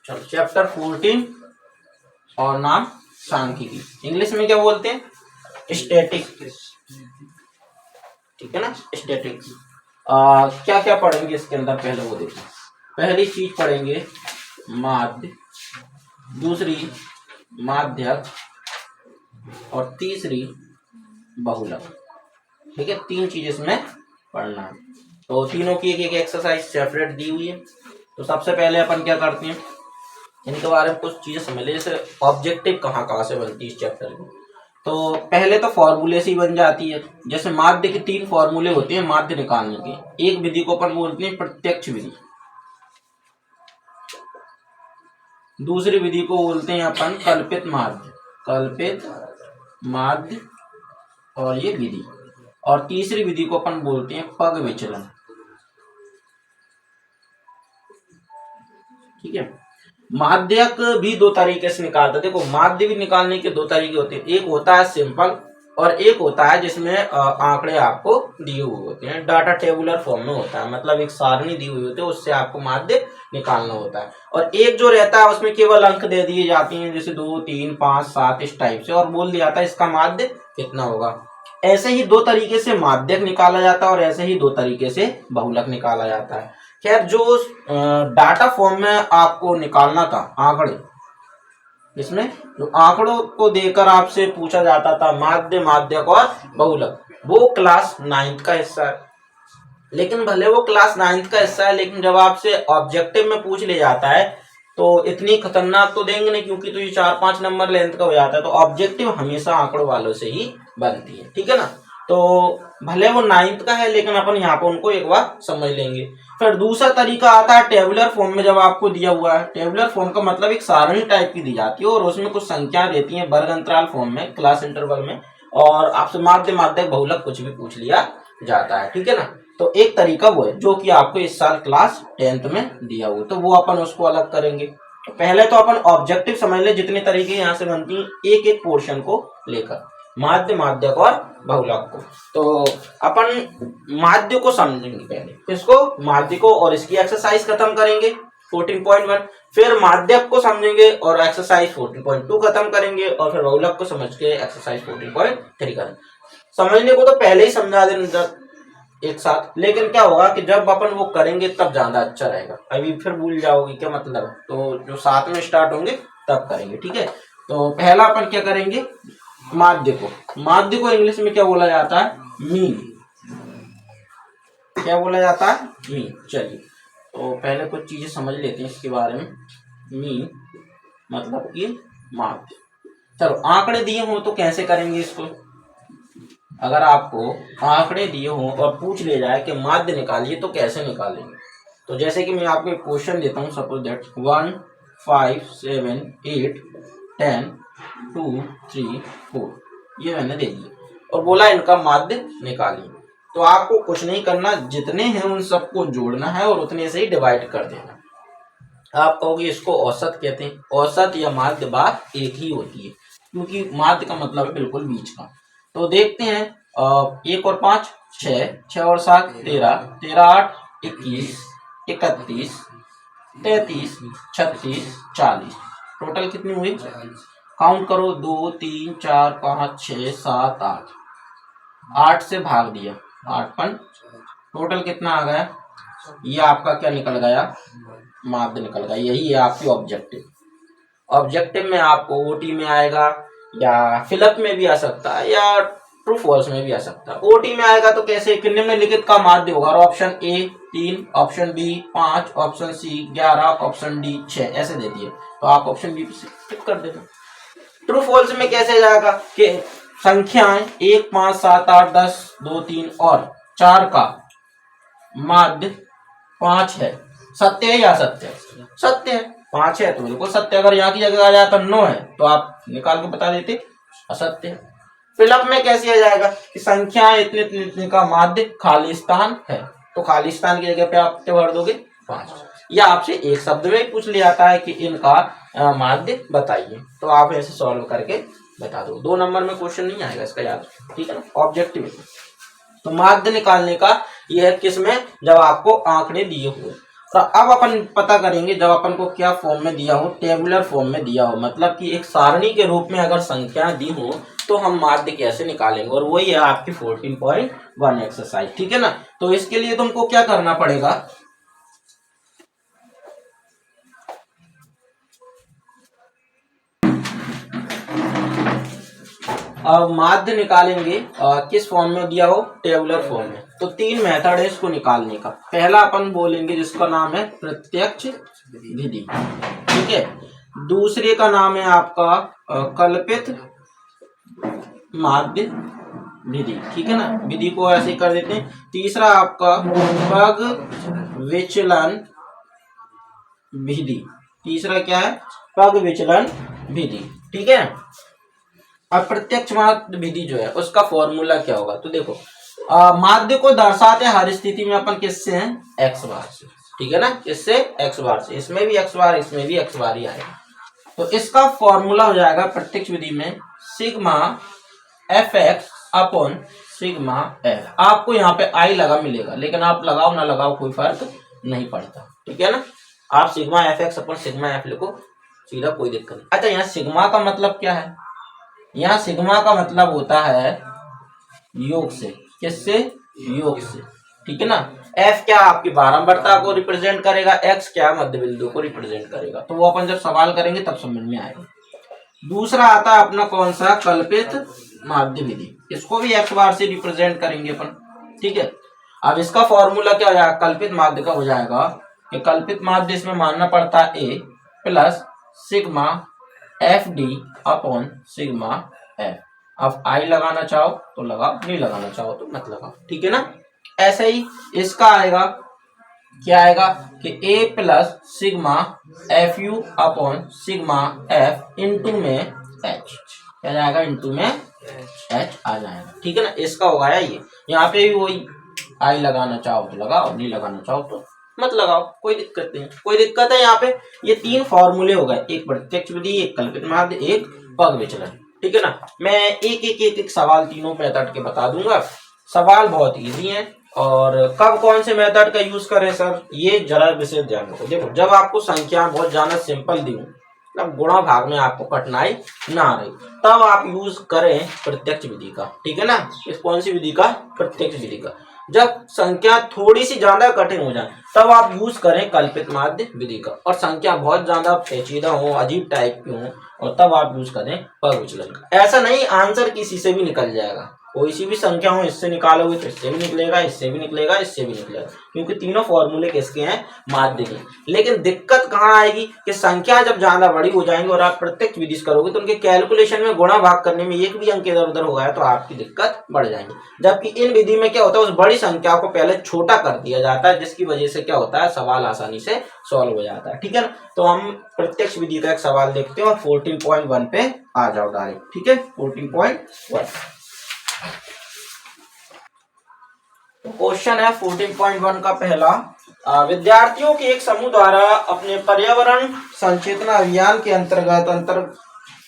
चलो चैप्टर 14 और नाम सांख्यिकी, इंग्लिश में क्या बोलते हैं, स्टैटिक, ठीक है ना, स्टैटिक। क्या क्या पढ़ेंगे इसके अंदर, पहले वो देखो। पहली चीज पढ़ेंगे माध्य, दूसरी माध्यक और तीसरी बहुलक, ठीक है। तीन चीज इसमें पढ़ना है। तो तीनों की एक एक एक्सरसाइज सेपरेट दी हुई है। तो सबसे पहले अपन क्या करते हैं, इनके बारे में कुछ चीजें समझ ले, जैसे ऑब्जेक्टिव कहाँ कहाँ से बनती है इस चैप्टर की। तो पहले तो फॉर्मूले से ही बन जाती है। जैसे माध्य के 3 फॉर्मूले होते हैं माध्य निकालने के। एक विधि को अपन बोलते हैं प्रत्यक्ष विधि, दूसरी विधि को बोलते हैं अपन कल्पित माध्य, कल्पित माध्य और ये विधि, और तीसरी विधि को अपन बोलते हैं पग विचलन, ठीक है। माध्यक भी दो तरीके से निकालते हैं। देखो माध्य भी निकालने के दो तरीके होते हैं, एक होता है सिंपल और एक होता है जिसमें आंकड़े आपको दिए हुए होते हैं, डाटा टेबुलर फॉर्म में होता है, मतलब एक सारणी दी हुई होती है, उससे आपको माध्य निकालना होता है। और एक जो रहता है उसमें केवल अंक दे दिए जाते हैं, जैसे 2, 3, 5, 7 इस टाइप से, और बोल दिया जाता है इसका माध्य कितना होगा। ऐसे ही दो तरीके से माध्यक निकाला जाता है और ऐसे ही दो तरीके से बहुलक निकाला जाता है। खैर जो डाटा फॉर्म में आपको निकालना था आंकड़े, इसमें जो आंकड़ों को देकर आपसे पूछा जाता था माध्य, माध्यक और बहुलक, वो क्लास 9th का हिस्सा है। लेकिन भले वो क्लास 9th का हिस्सा है, लेकिन जब आपसे ऑब्जेक्टिव में पूछ ले जाता है तो इतनी खतरनाक तो देंगे नहीं, क्योंकि तो ये 4-5 नंबर लेंथ का हो जाता है। तो ऑब्जेक्टिव हमेशा आंकड़ों वालों से ही बनती है, ठीक है ना। तो भले वो 9th का है, लेकिन अपन यहाँ पे उनको एक बार समझ लेंगे। फिर दूसरा तरीका आता है टेबुलर फॉर्म में। जब आपको दिया हुआ है, टेबुलर फॉर्म का मतलब एक सारणी टाइप की दी जाती है और उसमें कुछ संख्या रहती है वर्ग अंतराल फॉर्म में, क्लास इंटरवल में, और आपसे माध्य, माध्यक, बहुलक कुछ भी पूछ लिया जाता है, ठीक है ना। तो एक तरीका वो है जो कि आपको इस साल क्लास 10th में दिया हुआ, तो वो अपन उसको अलग करेंगे। तो पहले तो अपन ऑब्जेक्टिव समझ ले, जितने तरीके यहाँ से बनती हैं एक एक पोर्शन को लेकर, माध्य, माध्यक और बहुलक को। तो अपन माध्य को समझेंगे पहले, इसको माध्य को, और इसकी एक्सरसाइज खत्म करेंगे 14.1। फिर माध्यक को समझेंगे और एक्सरसाइज 14.2 खत्म करेंगे, और फिर बहुलक को समझ के एक्सरसाइज 14.3 करेंगे। समझने को तो पहले ही समझा देना एक साथ, लेकिन क्या होगा कि जब अपन वो करेंगे तब ज्यादा अच्छा रहेगा, अभी फिर भूल जाओगे क्या मतलब है। तो जो साथ में स्टार्ट होंगे तब करेंगे, ठीक है। तो पहला अपन क्या करेंगे, माध्य को। माध्य को इंग्लिश में क्या बोला जाता है, मीन। क्या बोला जाता है, मीन। चलिए तो पहले कुछ चीजें समझ लेते हैं इसके बारे में। मीन मतलब कि माध्य। चलो आंकड़े दिए हों तो कैसे करेंगे इसको। अगर आपको आंकड़े दिए हों और पूछ ले जाए कि माध्य निकालिए तो कैसे निकालेंगे। तो जैसे कि मैं आपको एक क्वेश्चन देता हूँ, सपोज दैट 1, 5, 7, 8, 10, 2, 3, 4, ये मैंने दे दिया और बोला इनका माध्य निकालिए। तो आपको कुछ नहीं करना, जितने हैं उन सबको जोड़ना है और उतने से ही डिवाइड कर देना। आप कहोगे इसको औसत कहते हैं। औसत या माध्य बात एक ही होती है, क्योंकि माध्य का मतलब है बिल्कुल बीच का। तो देखते हैं 1 और 5 6, 6 और 7 13, 13 8 21, 31, 33, 36, 40, टोटल कितनी हुई, काउंट करो, 2 3 4 5 6 7 8, 8 से भाग दिया, 8 पन टोटल कितना आ गया। ये आपका क्या निकल गया, माध्य निकल गया। यही है आपकी ऑब्जेक्टिव। ऑब्जेक्टिव में आपको ओटी में आएगा या फिलअप में भी आ सकता है या ट्रू फॉल्स में भी आ सकता है। ओटी में आएगा तो कैसे, निम्नलिखित का माध्य होगा, और option A 3, option B 5, option C 11, option D 6, ऐसे दे दिए। तो आप ऑप्शन बी पे टिक कर देना। ट्रू फॉल्स में कैसे जाएगा कि संख्याएं 1 5 7 8 10 2 3 और 4 का माध्य 5 है, सत्य है या असत्य है, सत्य है। 5 है तो बिल्कुल सत्य। अगर यहाँ की जगह आ जाता 9 है तो आप निकाल के बता देते असत्य है। फिलअप में कैसे आ जाएगा कि संख्या इतने इतने का माध्य खाली स्थान है, तो खाली स्थान की जगह पे आप क्या भर दोगे 5। या आपसे एक शब्द में पूछ लिया जाता है कि इनका माध्य बताइए, तो आप ऐसे सॉल्व करके बता दो। 2 नंबर में क्वेश्चन नहीं आएगा इसका, याद, ठीक है ना, ऑब्जेक्टिव। तो माध्य निकालने का यह है किसमें, जब आपको आंकड़े दिए हुए। तो अब अपन पता करेंगे जब अपन को क्या फॉर्म में दिया हो, टेबुलर फॉर्म में दिया हो, मतलब कि एक सारणी के रूप में अगर संख्या दी हो तो हम माध्य कैसे निकालेंगे, और वही है आपकी 14.1 एक्सरसाइज। ठीक है ना। तो इसके लिए तुमको क्या करना पड़ेगा, अब माध्य निकालेंगे किस फॉर्म में दिया हो, टेबुलर फॉर्म में। तो 3 मेथड है इसको निकालने का। पहला अपन बोलेंगे जिसका नाम है प्रत्यक्ष विधि, ठीक है। दूसरे का नाम है आपका कल्पित माध्य विधि, ठीक है ना, विधि को ऐसे कर देते हैं। तीसरा आपका पग विचलन विधि, तीसरा क्या है, पग विचलन विधि, ठीक है। अब प्रत्यक्ष माध्य विधि जो है उसका फॉर्मूला क्या होगा, तो देखो माध्य को दर्शाते हर स्थिति में अपन किससे हैं, एक्स बार से, ठीक है ना, किससे, एक्स बार से। इसमें भी एक्स बार, इसमें भी एक्स बार ही आएगा। तो इसका फॉर्मूला हो जाएगा प्रत्यक्ष विधि में sigma F x upon sigma L. आपको यहाँ पे आई लगा मिलेगा, लेकिन आप लगाओ ना लगाओ कोई फर्क नहीं पड़ता, ठीक है ना। आप sigma F x upon sigma F लिखो सीधा, कोई दिक्कत नहीं। अच्छा, यहाँ सिग्मा का मतलब क्या है, यहाँ सिग्मा का मतलब होता है योग से, किससे, योग से, ठीक है ना। एफ क्या आपकी बारंबारता को रिप्रेजेंट करेगा, एक्स क्या मध्य बिंदु को रिप्रेजेंट करेगा। तो वो अपन जब सवाल करेंगे तब समझ में आएगा। दूसरा आता है अपना कौन सा, कल्पित माध्य विधि, इसको भी एक्स बार से रिप्रेजेंट करेंगे अपन, ठीक है। अब इसका फॉर्मूला क्या हो जाएगा, कल्पित माध्य का हो जाएगा कि कल्पित माध्य इसमें मानना पड़ता है A plus sigma F D upon sigma F. अब आई लगाना चाहो तो लगाओ, नहीं लगाना चाहो तो मत लगाओ, ठीक है ना। ऐसे ही इसका आएगा, क्या आएगा कि A plus sigma F U upon sigma F into में एच, क्या जाएगा, इंटू में एच आ जाएगा, ठीक है ना। इसका होगा ये, यहाँ पे भी वही, आई लगाना चाहो तो लगाओ, नहीं लगाना चाहो तो मत लगाओ, कोई दिक्कत नहीं, कोई दिक्कत है यहाँ पे। ये 3 फॉर्मूले हो गए, एक प्रत्यक्ष विधि, एक कल्पित माध्य, एक पग विचलन, ठीक है ना। मैं एक सवाल तीनों मेथड के बता दूंगा। सवाल बहुत इजी है, और कब कौन से मेथड का यूज करें सर, ये जरा विशेष ध्यान रखो। देखो, जब आपको संख्या बहुत ज्यादा सिंपल दी हो, मतलब गुणा भाग में आपको कठिनाई ना आ रही, तब आप यूज करें प्रत्यक्ष विधि का, ठीक है ना। इस कौन सी विधि का, प्रत्यक्ष विधि का। जब संख्या थोड़ी सी ज्यादा कठिन हो जाए तब आप यूज करें कल्पित माध्य विधि का, और संख्या बहुत ज्यादा पेचीदा हो, अजीब टाइप की हो, और तब आप यूज करें पग विचलन का। ऐसा नहीं आंसर किसी से भी निकल जाएगा, कोई सी भी संख्या हो, इससे निकालोगे तो इससे भी निकलेगा, इससे भी निकलेगा, इससे भी निकलेगा, क्योंकि तीनों फॉर्मूले किसके हैं, माध्य के। लेकिन दिक्कत कहाँ आएगी कि संख्या जब ज्यादा बड़ी हो जाएंगी और आप प्रत्यक्ष विधि से करोगे तो उनके कैलकुलेशन में गुणा भाग करने में एक भी अंक इधर उधर हो गया तो आपकी दिक्कत बढ़ जाएगी। जबकि इन विधि में क्या होता है, उस बड़ी संख्या को पहले छोटा कर दिया जाता है, जिसकी वजह से क्या होता है, सवाल आसानी से सॉल्व हो जाता है, ठीक है ना। तो हम प्रत्यक्ष विधि का एक सवाल देखते हैं और 14.1 पे आ जाओ डायरेक्ट, ठीक है। 14.1 क्वेश्चन है 14.1 का पहला, विद्यार्थियों के एक समूह द्वारा अपने पर्यावरण संचेतना अभियान के अंतर्गत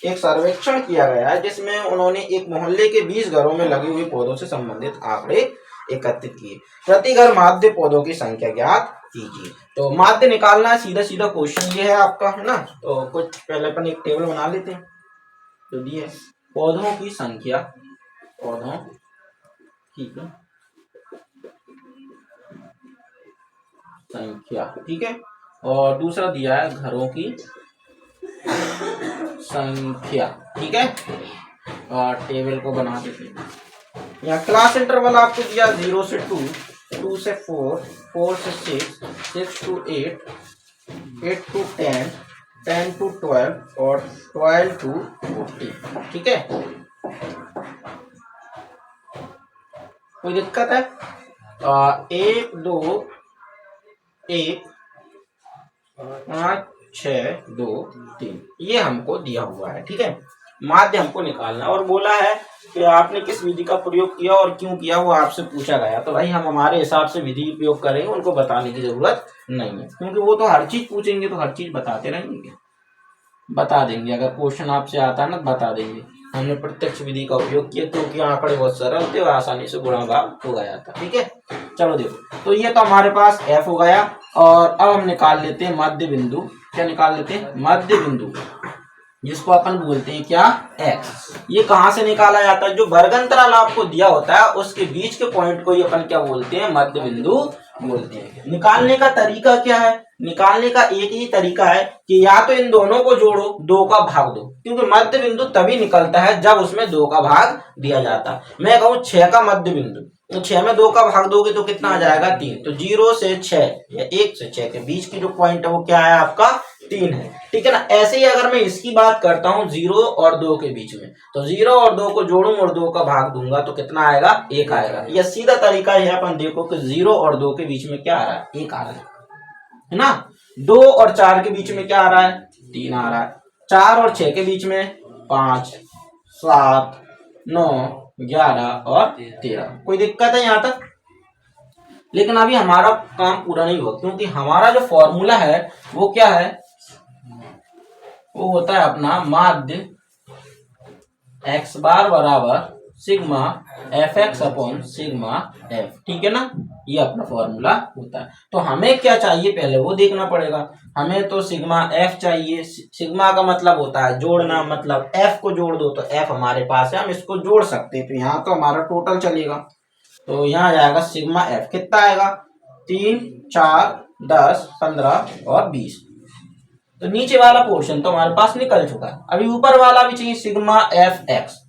एक सर्वेक्षण किया गया है, जिसमें उन्होंने एक मोहल्ले के 20 घरों में लगे हुए पौधों से संबंधित आंकड़े एकत्रित किए। प्रति घर माध्य पौधों की संख्या ज्ञात कीजिए। तो माध्य निकालना है, सीधा सीधा क्वेश्चन ये है आपका, है ना। तो कुछ पहले अपन एक टेबल बना लेते हैं। तो दिए पौधों की संख्या, पौधों ठीक है संख्या, ठीक है। और दूसरा दिया है घरों की संख्या, ठीक है। और टेबल को बना देते हैं। यहाँ क्लास इंटरवल आपको दिया 0 से 2, 2 से 4, 4 से 6, 6 to 8, 8 to 10, 10 to 12 और 12 to 14, ठीक है। कोई दिक्कत है? 1 2 1 5 6 2 3 ये हमको दिया हुआ है, ठीक है। माध्य हमको निकालना और बोला है कि आपने किस विधि का प्रयोग किया और क्यों किया, वो आपसे पूछा गया। तो भाई हम हमारे हिसाब से विधि उपयोग करेंगे, उनको बताने की जरूरत नहीं है, क्योंकि वो तो हर चीज पूछेंगे तो हर चीज बताते रहेंगे, बता देंगे। अगर क्वेश्चन आपसे आता है ना बता देंगे, हमने प्रत्यक्ष विधि का उपयोग किया क्योंकि आंकड़े बहुत सरल थे और आसानी से गुणा भाग हो गया था। ठीक है, चलो देखो, तो ये तो हमारे पास f हो गया। और अब हम निकाल लेते हैं मध्य बिंदु। क्या निकाल लेते हैं? मध्य बिंदु, जिसको अपन बोलते हैं क्या? x। ये कहाँ से निकाला जाता है? जो वर्गंतराल आपको दिया होता है उसके बीच के पॉइंट को ही अपन क्या बोलते हैं? मध्य बिंदु बोलते हैं। निकालने का तरीका क्या है? निकालने का एक ही तरीका है कि या तो इन दोनों को जोड़ो, 2 का भाग दो, क्योंकि मध्य बिंदु तभी निकलता है जब उसमें 2 का भाग दिया जाता है। मैं कहूँ 6 का मध्य बिंदु, तो 6 में 2 का भाग दोगे तो कितना आ जाएगा? 3। तो 0 से 6 या 1 से 6 के बीच की जो पॉइंट है वो क्या है आपका? 3 है। ठीक है ना। ऐसे ही अगर मैं इसकी बात करता हूँ 0 और 2 के बीच में, तो 0 और 2 को जोड़ूं और 2 का भाग दूंगा तो कितना आएगा? 1 आएगा। यह सीधा तरीका है। अपन देखो कि 0 और 2 के बीच में क्या आ रहा है? 1 आ रहा है ना। 2 और 4 के बीच में क्या आ रहा है? 3 आ रहा है। 4 और 6 के बीच में 5, 7, 9, 11 और 13। कोई दिक्कत है यहाँ तक? लेकिन अभी हमारा काम पूरा नहीं हुआ, क्योंकि हमारा जो फॉर्मूला है वो क्या है? वो होता है अपना माध्य x बार बराबर sigma F x upon sigma F. ठीक है ना, ये अपना फॉर्मूला होता है। तो हमें क्या चाहिए पहले वो देखना पड़ेगा। हमें तो सिग्मा एफ चाहिए। सिग्मा का मतलब होता है जोड़ना, मतलब एफ को जोड़ दो तो एफ हमारे पास है, हम इसको जोड़ सकते हैं। तो यहाँ तो हमारा टोटल चलेगा, तो यहाँ जाएगा सिग्मा एफ। कितना आएगा? 3, 4, 10, 15 और 20। तो नीचे वाला पोर्शन तो हमारे पास निकल चुका है। अभी ऊपर वाला भी चाहिए, सिग्मा एफ एक्स।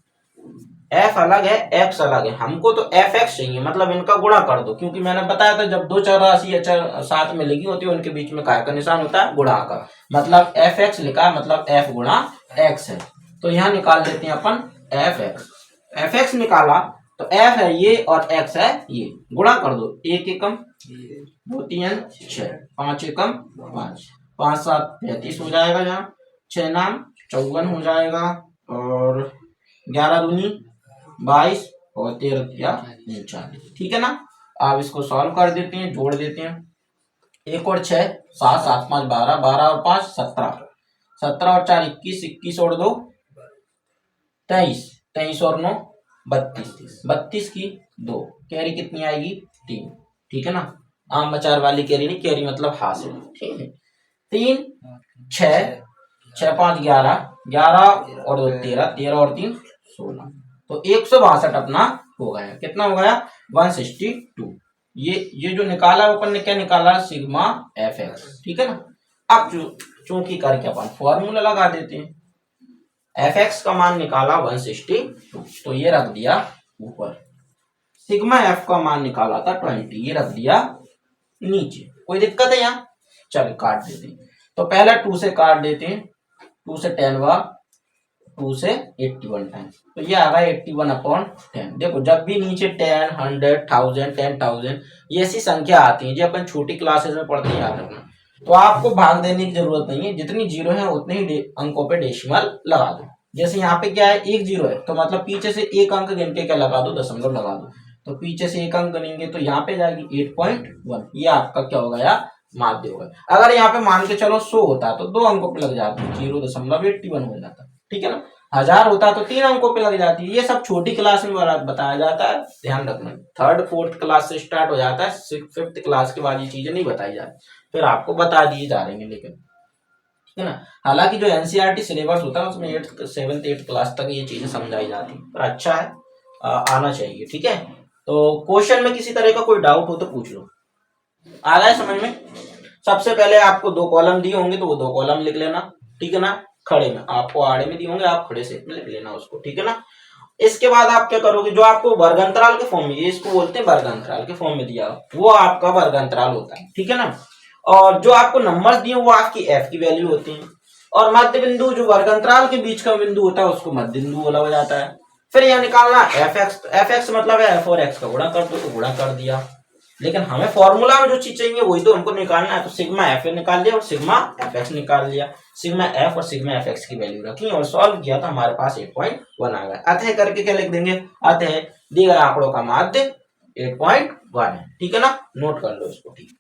एफ अलग है, एक्स अलग है। हमको तो एफ एक्स चाहिए, मतलब इनका गुणा कर दो, क्योंकि मैंने बताया था जब दो चर राशि या चर साथ में लगी होती है उनके बीच में काय का निशान होता है? गुणा का। मतलब एफ एक्स लिखा है, मतलब एफ गुणा एक्स है। तो यहाँ निकाल देते हैं अपन एफ एक्स। एफ एक्स निकाला तो एफ है ये और एक्स है ये, गुणा कर दो। 1 एकम 2 3 6, 5 एकम 5, 5 7 35 हो जाएगा। यहाँ 6 नाम 54 हो जाएगा, और 11 दूनी 22 और 13 या 39। ठीक है ना। आप इसको सॉल्व कर देते हैं, जोड़ देते हैं। 1 और 6 7, 7 5 12, 12 और 5 17, 17 और 4 21, 21 और 2 23, 23 और 9 32, 32 की 2, कैरी कितनी आएगी? 3। ठीक है ना। आम बचार वाली कैरी नहीं, कैरी मतलब हासिल। ठीक है। 3 6, 6 5 11, 11 और 2 13, 13 और 3 16। तो 162 अपना हो गया। कितना हो गया? 162। ये जो निकाला अपन ने क्या निकाला? Sigma F x. ठीक है ना। अब चूंकि करके अपन फॉर्मूला लगा देते हैं। एफ एक्स का मान निकाला 162, तो ये रख दिया ऊपर। सिग्मा एफ का मान निकाला था 20, ये रख दिया नीचे। कोई दिक्कत है यहाँ? चल काट देते हैं। तो पहला 2 से काट देते हैं। 2 से 10 हुआ, 2 से 81 टाइम्स, तो ये आ गया 81/10। देखो जब भी नीचे 10, 100, 1000, 10,000 ये ऐसी संख्या आती है जो अपन छोटी क्लासेस में पढ़ते हैं, याद रखना। तो आपको भाग देने की जरूरत नहीं है, जितनी जीरो है उतने ही अंकों पे डेसिमल लगा दो। जैसे यहाँ पे क्या है? 1 0 है, तो मतलब पीछे से एक अंक गिन के क्या लगा दो? दशमलव लगा दो। तो पीछे से एक अंक गिनेंगे तो यहाँ पे जाएगी 8.1। ये आपका क्या हो गया? माध्य हो गया। अगर यहाँ पे मान के चलो 100 होता तो 2 अंकों पे लग जाता, 0.81 हो जाता। ठीक है ना। 1000 होता तो 3 अंकों पे लग जाती। ये सब छोटी क्लास में बताया जाता है, ध्यान रखना। 3rd 4th क्लास से स्टार्ट हो जाता है, 6th 5th क्लास के बाद ये चीजें नहीं बताई जाती, फिर आपको बता दिए जा रहे हैं। लेकिन ठीक है ना। हालांकि जो एनसीईआरटी सिलेबस होता है उसमें 8th 7th 8th क्लास तक ये चीजें समझाई जाती है, पर अच्छा है, आना चाहिए। ठीक है। तो क्वेश्चन में किसी तरह का कोई डाउट हो तो पूछ लो। आ गया समझ में? सबसे पहले आपको 2 कॉलम दिए होंगे तो वो 2 कॉलम लिख लेना। ठीक है ना। खड़े में आपको आड़े में दिए होंगे, आप खड़े से लिख लेना उसको। ठीक है ना। इसके बाद आप क्या करोगे? जो आपको वर्गांतराल के फॉर्म में, ये इसको बोलते हैं वर्गांतराल के फॉर्म में दिया, वो आपका वर्गांतराल होता है। ठीक है ना। और जो आपको नंबर्स दिए वो आपकी एफ की वैल्यू होती है। और मध्य बिंदु जो वर्गांतराल के बीच का बिंदु होता है उसको मध्य बिंदु बोला हो जाता है। फिर यह निकालना एफ एक्स। एफ एक्स मतलब है एफ और एक्स का गुणा कर दो, तो गुणा कर दिया। लेकिन हमें फॉर्मूला में जो चीज चाहिए वही तो हमको निकालना है। तो सिग्मा एफ निकाल लिया और सिग्मा एफ एक्स निकाल लिया। सिग्मा एफ और सिग्मा एफ एक्स की वैल्यू रखी और सॉल्व किया तो हमारे पास 8.1 आ गया। अतः करके क्या लिख देंगे? अतः दिए गए आंकड़ों का माध्य 8.1 है। ठीक है ना। नोट कर लो इसको। ठीक।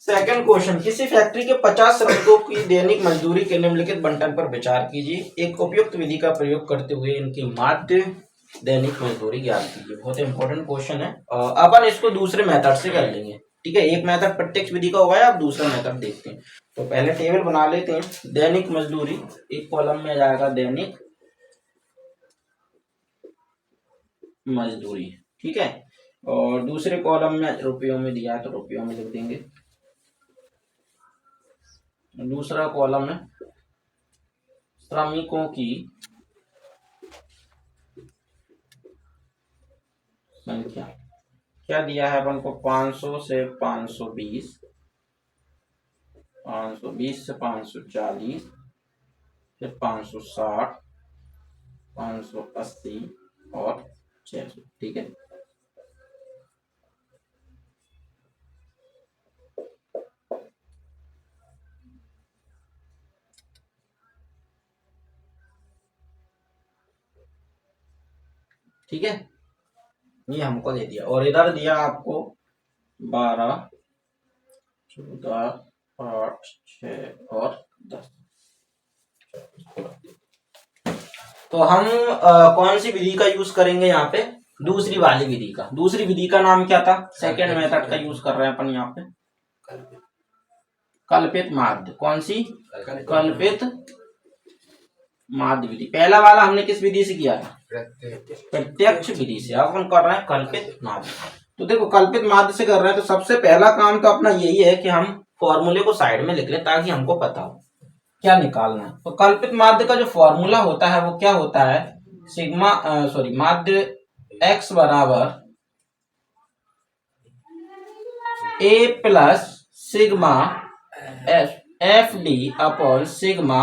सेकंड क्वेश्चन, किसी फैक्ट्री के 50 श्रमिकों की दैनिक मजदूरी के निम्नलिखित बंटन पर विचार कीजिए। एक उपयुक्त विधि का प्रयोग करते हुए इनकी माध्य दैनिक मजदूरी ज्ञात कीजिए। बहुत इंपॉर्टेंट क्वेश्चन है। अपन इसको दूसरे मेथड से कर लेंगे, ठीक है। एक मेथड प्रत्यक्ष विधि का हुआ है, अब दूसरा मेथड देखते हैं। तो पहले टेबल बना लेते हैं। दैनिक मजदूरी एक कॉलम में जाएगा दैनिक मजदूरी, ठीक है। और दूसरे कॉलम में रुपयों में दिया है तो रुपयों में लिख देंगे। दूसरा कॉलम है श्रमिकों की संख्या। क्या दिया है अपन को? 500 से 520, 520 से 540, फिर 560, 580 और 600, ठीक है। ठीक है, ये हमको दे दिया। और इधर दिया आपको 12, 14, 8, 6 और 10। तो हम कौन सी विधि का यूज करेंगे यहाँ पे? दूसरी वाली विधि का। दूसरी विधि का नाम क्या था? सेकेंड मेथड का यूज कर रहे हैं अपन यहाँ पे। कल्पित माध्य। कौन सी? कल्पित माध्य विधि। पहला वाला हमने किस विधि से किया था? प्रत्यक्ष विधि से। अब हम कर रहे हैं कल्पित माध्य। तो देखो, कल्पित माध्य से कर रहे हैं तो सबसे पहला काम तो अपना यही है कि हम फॉर्मूले को साइड में लिख लें ताकि हमको पता हो क्या निकालना है। तो कल्पित माध्य का जो फॉर्मूला होता है वो क्या होता है? सिग्मा माध्य x बराबर a plus sigma F D upon sigma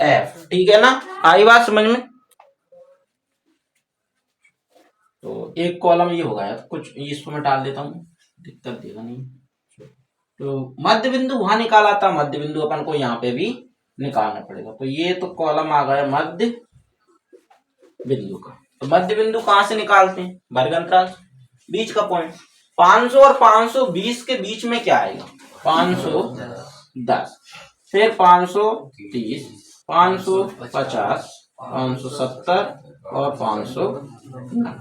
F, ठीक है ना? आई बात समझ में? तो एक कॉलम ये होगा यार, कुछ इसको मैं डाल देता हूँ, दिक्कत देगा नहीं। तो मध्य बिंदु वहां निकाला था, मध्य बिंदु अपन को यहाँ पे भी निकालना पड़ेगा। तो ये तो कॉलम आ गया मध्य बिंदु का। तो मध्य बिंदु कहां से निकालते हैं? वर्ग अंतराल, बीच का पॉइंट। 500 और 520 के बीच में क्या आएगा? 510, फिर 530, 550, 570 और 590।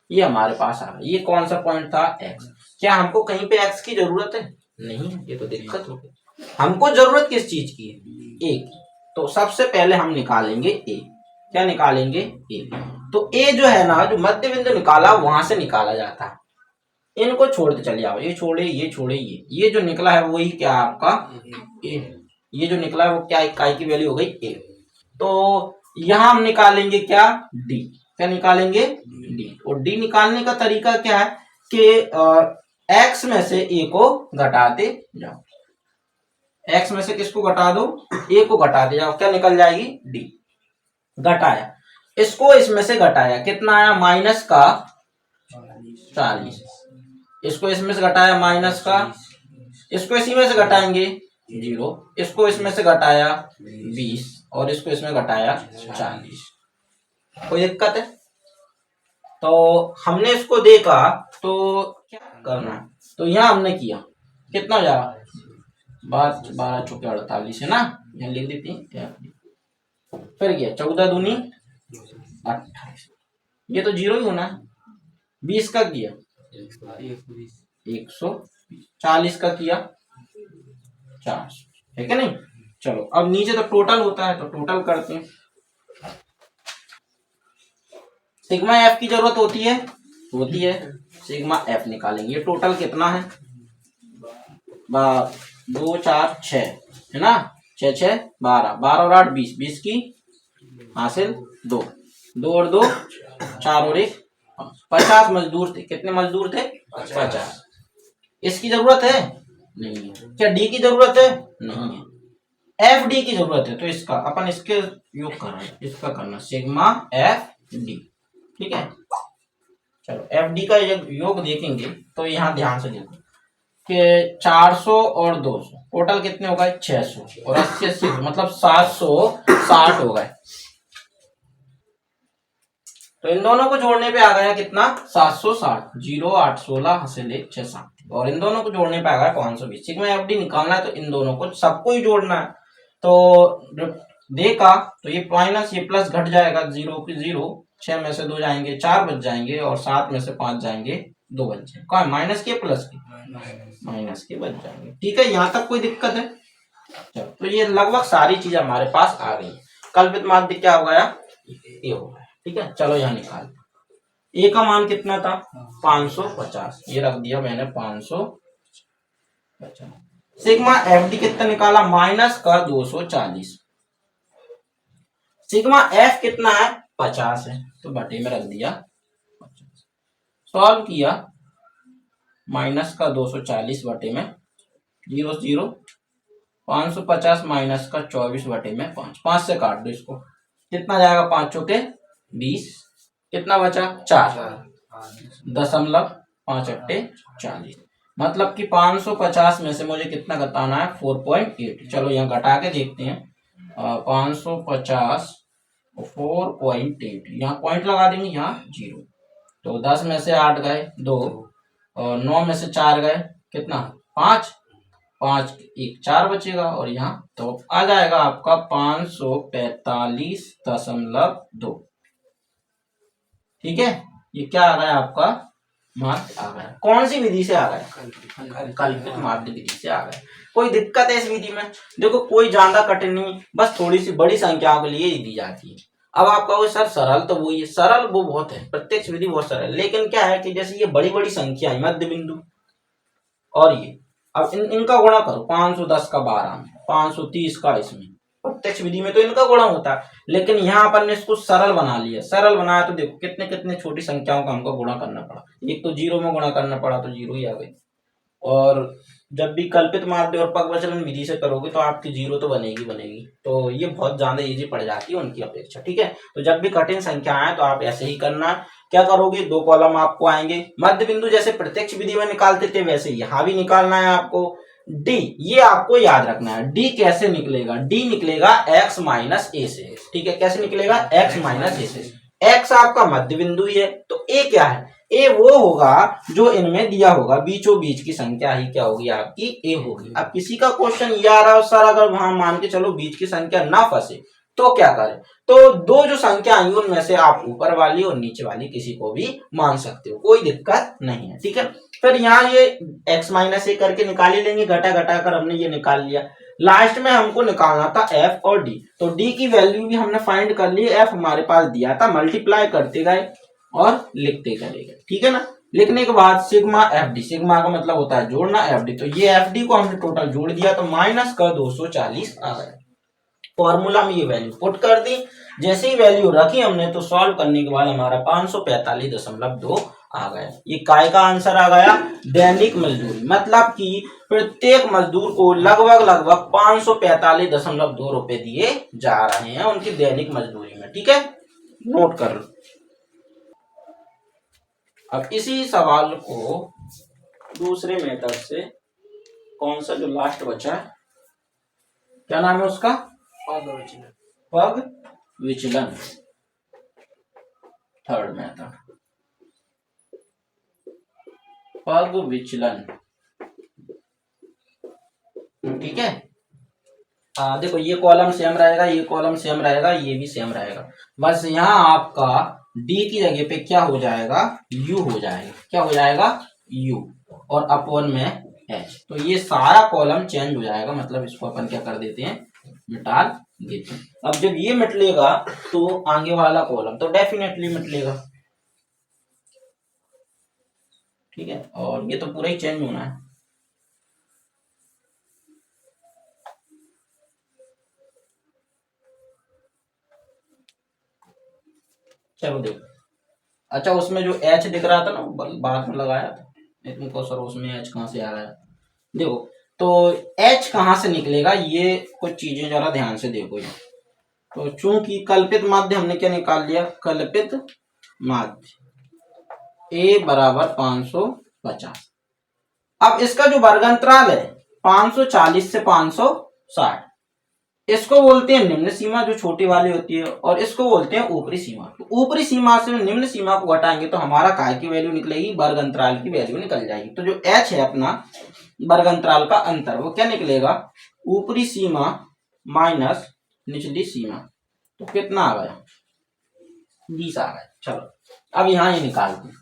ये हमारे पास आ रहा है। ये कौन सा पॉइंट था? एक्स। क्या हमको कहीं पे एक्स की जरूरत है? नहीं, ये तो दिक्कत हो गई। हमको जरूरत किस चीज की है? ए की। तो सबसे पहले हम निकालेंगे ए। क्या निकालेंगे? ए। तो ए जो है ना, जो मध्य बिंदु निकाला वहां से निकाला जाता है। इनको छोड़ते चले जाओ, ये छोड़े, ये छोड़े, ये जो निकला है वही क्या आपका ए। ये जो निकला है वो क्या? इकाई की वैल्यू हो गई ए। तो यहां हम निकालेंगे क्या? डी। क्या निकालेंगे? डी। और डी निकालने का तरीका क्या है कि एक्स में से ए को घटाते जाओ। एक्स में से किसको घटा दो? ए को घटाते जाओ। क्या निकल जाएगी? डी। घटाया, इसको इसमें से घटाया, कितना आया? माइनस का 40। इसको इसमें से घटाया माइनस का, इसको इसी में से घटाएंगे 0, इसको इसमें से घटाया 20 और इसको इसमें घटाया 40। कोई दिक्कत है? तो हमने इसको देखा तो क्या करना है? तो यहाँ हमने किया, कितना जा 12 चौके 48 है ना, यहाँ लिख देते हैं। फिर क्या? 14 दूनी 28, ये तो 0 ही होना है। 20 का किया 140 का किया 400, है क्या नहीं? चलो अब नीचे तो टोटल होता है तो टोटल करते हैं। सिग्मा एफ की जरूरत होती है, सिग्मा एफ निकालेंगे। ये टोटल कितना है? 2 4 6 है ना, 6 6 12, 12 और 8 20, 20 की हासिल 2, 2 और 2 4 और 1 50 मजदूर थे। कितने मजदूर थे? 50। इसकी जरूरत है? नहीं है। क्या डी की जरूरत है? नहीं है। एफ डी की जरूरत है। तो इसका अपन इसके योग कर रहे हैं, इसका करना सिग्मा एफ डी, ठीक है। चलो एफ डी का योग देखेंगे तो यहाँ ध्यान से देखो कि 400 और 200 टोटल कितने हो गए? 600 और 80 80 मतलब 760 हो गए। तो इन दोनों को जोड़ने पे आ गया कितना? 760। 0 8 16 हासिल 1 6 7। और इन दोनों को जोड़ने पे आ गया 520। सिग्मा एफ डी निकालना है तो इन दोनों को सबको ही जोड़ना है। तो देखा तो ये माइनस ये प्लस घट जाएगा, 0 की 0, 6 में से 2 जाएंगे 4 बच जाएंगे, और 7 में से 5 जाएंगे 2 बच जाएंगे। कौन माइनस के प्लस के? माइनस के बच जाएंगे। ठीक है, यहाँ तक कोई दिक्कत है? चलो, तो ये लगभग सारी चीजें हमारे पास आ गई। कल्पित माध्य क्या हो गया? ये हो गया। ठीक है, चलो यहाँ निकाल। ए का मान कितना था? 550। ये रख दिया मैंने 550। सिग्मा एफ डी कितना निकाला? माइनस का 240। सिग्मा एफ कितना है? 50 है, तो बटे में रख दिया 50। सॉल्व किया, माइनस का 240 बटे में 0 0, 550 माइनस का 24 बटे में 5, 5 से काट दो इसको, कितना जाएगा? 5 चौके 20, कितना बचा? 4, 0.5 मतलब कि 550 में से मुझे कितना घटाना है? 4.8। चलो यहाँ घटा के देखते हैं। 550 4.8, यहाँ पॉइंट लगा देंगे, यहाँ 0। तो 10 में से 8 गए 2, और 9 में से 4 गए कितना? 5, 5 1 4 बचेगा, और यहाँ तो आ जाएगा आपका 545.2। ठीक है, ये क्या आ गया आपका? माध्य आ गया। कौन सी विधि से आ गया? कल्पित माध्य विधि से आ गया। कोई दिक्कत है इस विधि में? देखो कोई ज्यादा कठिन नहीं, बस थोड़ी सी बड़ी संख्याओं के लिए ही दी जाती है। अब आपका वो सर सरल तो वो, ये सरल वो बहुत है, प्रत्यक्ष विधि बहुत सरल, लेकिन क्या है कि जैसे ये बड़ी बड़ी संख्या है, मध्य बिंदु और ये, अब इनका गुणा करो, 510 का 12 में, 530 का इसमें, प्रत्यक्ष विधि में तो इनका गुणा होता है, लेकिन यहाँ पर ने इसको सरल बना लिया। सरल बनाया तो देखो कितने कितने छोटी संख्याओं का हमको गुणा करना पड़ा। एक तो 0 में गुणा करना पड़ा तो 0 ही आ गई। और जब भी कल्पित माध्य और पगवचलन विधि से करोगे तो आपकी 0 तो बनेगी बनेगी। तो ये बहुत ज्यादा इजी पड़ जाती है उनकी अपेक्षा। ठीक है, तो जब भी कठिन संख्या आए तो आप ऐसे ही करना। क्या करोगे? 2 कॉलम आपको आएंगे, मध्य बिंदु जैसे प्रत्यक्ष विधि में निकालते थे वैसे यहाँ भी निकालना है आपको। डी, ये आपको याद रखना है, डी कैसे निकलेगा? डी निकलेगा x माइनस ए से। ठीक है, कैसे निकलेगा? x माइनस ए से। x आपका मध्य बिंदु ही है, तो ए क्या है? ए वो होगा जो इनमें दिया होगा, बीचों बीच की संख्या ही क्या होगी? आपकी ए होगी। अब किसी का क्वेश्चन ये आ रहा है सर, अगर वहां मान के चलो बीच की संख्या ना फंसे तो क्या करें? तो 2 जो संख्या आएंगी उनमें से आप ऊपर वाली और नीचे वाली किसी को भी मान सकते हो, कोई दिक्कत नहीं है। ठीक है, फिर यहाँ ये x माइनस ए करके निकाल ही लेंगे, घटा घटा कर हमने ये निकाल लिया। लास्ट में हमको निकालना था f और d, तो d की वैल्यू भी हमने फाइंड कर ली, f हमारे पास दिया था, मल्टीप्लाई करते गए और लिखते चले गए। ठीक है ना, लिखने के बाद सिग्मा एफ डी, सिग्मा का मतलब होता है जोड़ना, एफ डी, तो ये एफ डी को हमने टोटल जोड़ दिया तो माइनस का 240 आ गया। फॉर्मूला में ये वैल्यू पुट कर दी, जैसे ही वैल्यू रखी हमने तो सॉल्व करने के बाद हमारा 545.2 आ गया। ये काय का आंसर आ गया? दैनिक मजदूरी, मतलब कि प्रत्येक मजदूर को लगभग 545.2 रुपए दिए जा रहे हैं उनकी दैनिक मजदूरी में। ठीक है, नोट कर लो। अब इसी सवाल को दूसरे मेथड से, कौन सा जो लास्ट बचा है, क्या नाम है उसका? पग विचलन, थर्ड मेथड, पग विचलन। ठीक है, देखो ये कॉलम सेम रहेगा, ये कॉलम सेम रहेगा, ये भी सेम रहेगा, बस यहाँ आपका d की जगह पे क्या हो जाएगा? u हो जाएगा। क्या हो जाएगा? u, और अपॉन में h। तो ये सारा कॉलम चेंज हो जाएगा, मतलब इसको अपन क्या कर देते हैं? मिटा देते हैं। अब जब ये मिट लेगा तो आगे वाला कॉलम तो डेफिनेटली मिट लेगा। ठीक है, और ये तो पूरा ही चेंज होना है। चलो देखो, अच्छा उसमें जो h दिख रहा था ना, बाद में लगाया था तुमको सर, उसमें h कहाँ से आ रहा है? देखो, तो h कहाँ से निकलेगा, ये कुछ चीजें जरा ध्यान से देखो। तो चूंकि कल्पित माध्य हमने क्या निकाल लिया? कल्पित माध्य a बराबर 550। अब इसका जो वर्गांतराल है 540 से 560, इसको बोलते हैं निम्न सीमा जो छोटी वाली होती है, और इसको बोलते हैं ऊपरी सीमा। तो ऊपरी सीमा से निम्न सीमा को घटाएंगे तो हमारा काय की वैल्यू निकलेगी, वर्ग अंतराल की वैल्यू निकल जाएगी। तो जो h है अपना वर्ग अंतराल का अंतर, वो क्या निकलेगा, ऊपरी सीमा माइनस निचली सीमा। तो कितना आ गया, 20 आ गया। चलो अब यहाँ ये निकालते हैं।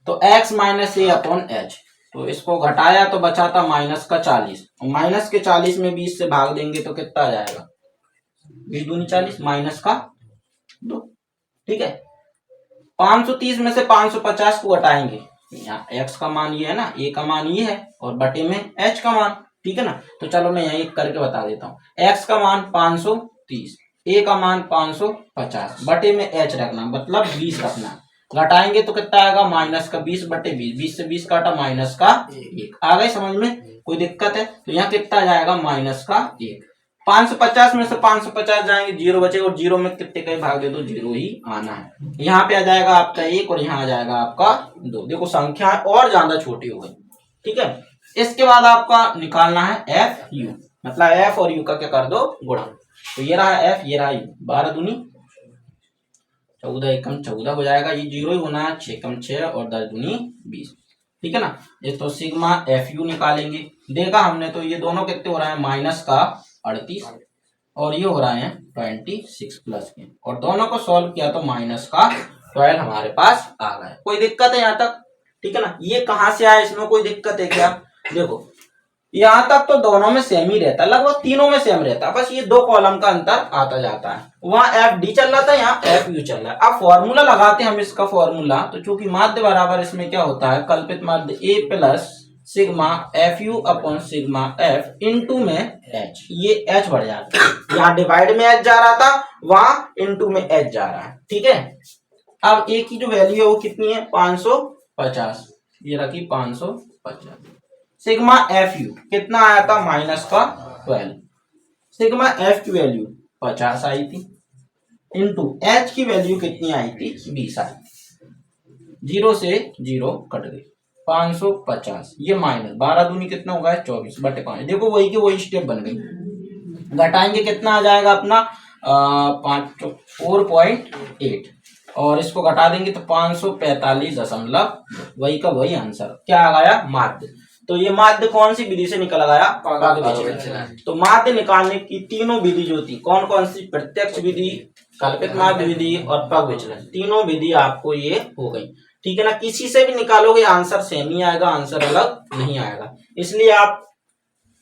तो x माइनस ए अपॉन एच, तो इसको घटाया तो बचा था माइनस का 40, और माइनस के 40 में 20 से भाग देंगे तो कितना आ जाएगा, 20 दूनी 40 माइनस का 2। ठीक है, 530 में से 550 को घटाएंगे, यहाँ x का मान ये है ना, a का मान ये है, और बटे में h का मान। ठीक है ना, तो चलो मैं यही करके बता देता हूँ। x का मान 530, a का मान 550, बटे में h रखना, मतलब 20 रखना। घटाएंगे तो कितना आएगा, माइनस का 20 बटे 20, 20 से 20 काटा माइनस का 1। आ गए समझ में, कोई दिक्कत है? तो यहाँ कितना जाएगा, माइनस का 1। 550 में से 550 जाएंगे, 0 बचेगा, और 0 में कितने का भाग दे दो, 0 ही आना है। यहाँ पे आ जाएगा आपका 1, और यहाँ आ जाएगा आपका 2। देखो संख्या और ज्यादा छोटी हो गई। ठीक है, इसके बाद आपका निकालना है एफ यू, मतलब एफ और यू का क्या कर दो, गुणा। तो ये रहा एफ, ये रहा यू, 12 दूनी 14, एकम 14 हो जाएगा, ये 0 ही होना है, 6 कम 6 और 10 दूनी 20। ठीक है ना, ये तो सिग्मा एफ यू निकालेंगे। देखा हमने, तो ये दोनों कितने हो रहा है, माइनस का 38, और ये हो रहा है 26 प्लस के, और दोनों को सॉल्व किया तो माइनस का 12 हमारे पास आ गया। कोई दिक्कत है यहाँ तक? ठीक है ना, ये कहाँ से आया, इसमें कोई दिक्कत है क्या? देखो यहाँ तक तो दोनों में सेम ही रहता है, लगभग तीनों में सेम रहता है, बस ये 2 कॉलम का अंतर आता जाता है। वहां एफ डी चल रहा था, यहाँ एफ यू चल रहा है। अब फॉर्मूला लगाते हैं हम इसका फॉर्मूला। तो चूंकि माध्य बराबर इसमें क्या होता है, कल्पित माध्य A plus sigma F U upon sigma F into में एच, ये एच बढ़ जाता है। यहाँ डिवाइड में एच जा रहा था, वहां इंटू में एच जा रहा है। ठीक है, अब ए की जो वैल्यू है वो कितनी है, 550, ये रखी 550। सिग्मा एफ यू कितना आया था, माइनस का 12। सिग्मा एफ की वैल्यू 50 आई थी, इंटू एच की वैल्यू कितनी आई थी, 20 आई थी। 0 से 0 कट गई, 550, ये माइनस 12 दूनी कितना होगा, 24 बटे 5। देखो वही की वही स्टेप बन गई। घटाएंगे कितना आ जाएगा अपना 4.8, और इसको घटा देंगे तो 545 वही का वही आंसर क्या आ गया, माध्य। तो ये माध्य कौन सी विधि से निकल गया, पग विचलन। तो माध्य निकालने की तीनों विधि जो थी, कौन कौन सी, प्रत्यक्ष विधि, कल्पित माध्य विधि और पग विचलन, तीनों विधि आपको ये हो गई। ठीक है ना, किसी से भी निकालोगे आंसर सेम ही आएगा, आंसर अलग नहीं आएगा। इसलिए आप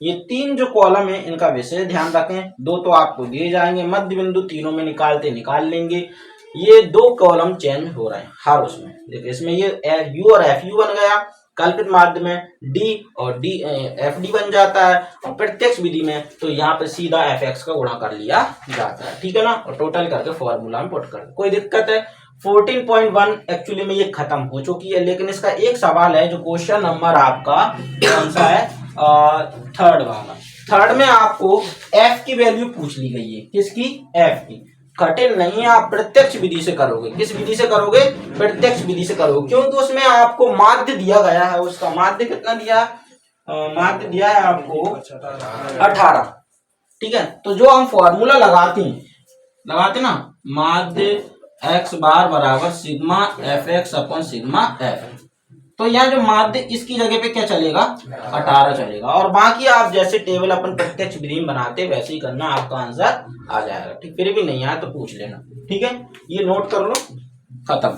ये 3 जो कॉलम है इनका विशेष ध्यान रखें। 2 तो आपको दिए जाएंगे, मध्य बिंदु तीनों में निकालते निकाल लेंगे। ये 2 कॉलम चेंज हो रहे हैं हर उसमें। देखिए इसमें ये यू और एफ यू बन गया, कल्पित माध्य में डी और डी एफ डी बन जाता है, और प्रत्यक्ष विधि में तो यहाँ पे सीधा एफ एक्स का गुणा कर लिया जाता है। ठीक है ना, और टोटल करके फॉर्मूला में पुट कर। कोई दिक्कत है? 14.1 एक्चुअली में ये खत्म हो चुकी है, लेकिन इसका एक सवाल है जो क्वेश्चन नंबर आपका कौन सा है, 3rd वाला। 3rd में आपको एफ की वैल्यू पूछ ली गई है, किसकी, एफ की। कठिन नहीं है, आप प्रत्यक्ष विधि से करोगे। किस विधि से करोगे, प्रत्यक्ष विधि से करोगे, क्योंकि उसमें आपको माध्य दिया गया है। उसका माध्य कितना दिया, माध्य दिया है आपको 18। ठीक है, तो जो हम फॉर्मूला लगाते ना, माध्य एक्स बार बराबर sigma F x upon sigma F, तो यहाँ जो माध्य इसकी जगह पे क्या चलेगा, 18 चलेगा, और बाकी आप जैसे टेबल अपन प्रत्यक्ष विधि में बनाते वैसे ही करना, आपका आंसर आ जाएगा। ठीक, फिर भी नहीं आया तो पूछ लेना। ठीक है, ये नोट कर लो, खत्म।